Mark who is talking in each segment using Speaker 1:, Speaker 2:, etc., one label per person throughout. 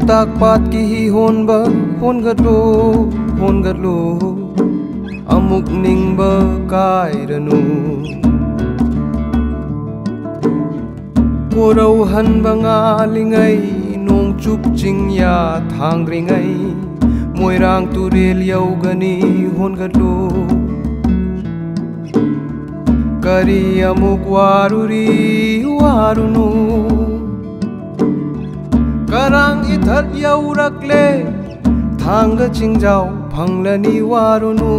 Speaker 1: tak pat ki hi hon ba hon gat lo amuk ning ba kai ranu cô râu hân ba nga lingai nong chup ching ya thang ringai môi rang tu rel yau gani hon gat lo kari amuk warunu karang ithat yau rakle thang ga chingjau phanglani warunu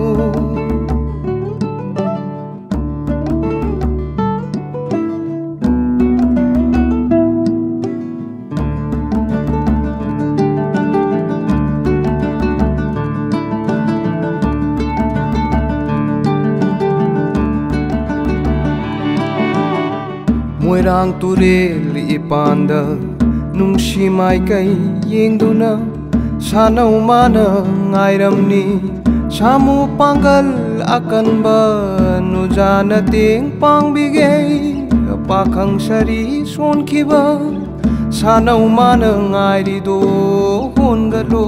Speaker 1: môi rang tu rel ipanda nungsi mai kai yengduna sanau mana ngairamni samu panggal akan ba nujana ting pangbigay pakhang sari son kiba sanau mana ngairi do hon galo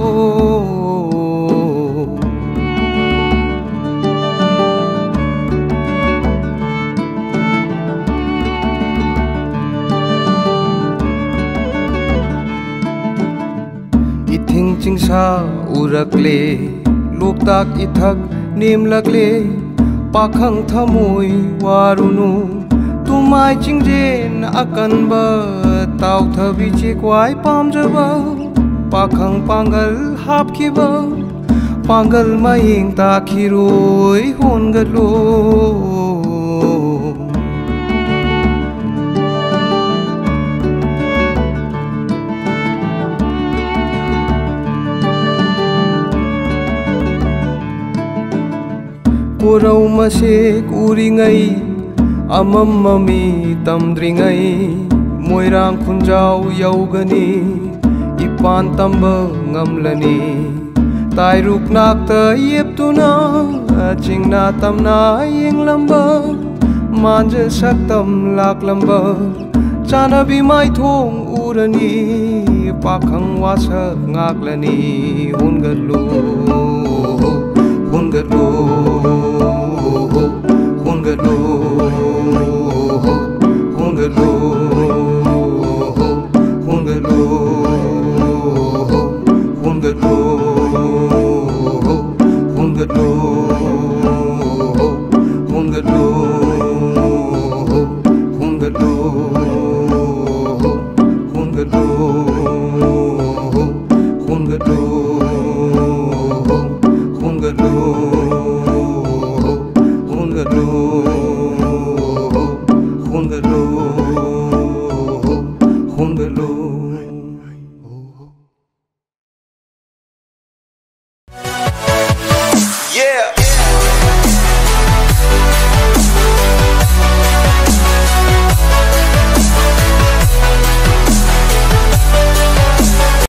Speaker 1: thing ching sa urakle loktak ithak nemlakle pakhang thamoi warunu tumai chingjen akan ba taw thabi che kwai pamjaba pakhang pangal hapkiba pangal maing ta khiroi hon galo cô râu masek uringai amam mami tamdringai môi rang khunjau yau gani ipan tamba ngamlani tai ruk nak ta yep tuna chingna tamna yeng lamba manje saktam lak lamba chana bi mai thong urani pakhang wasa ngaklani hun galo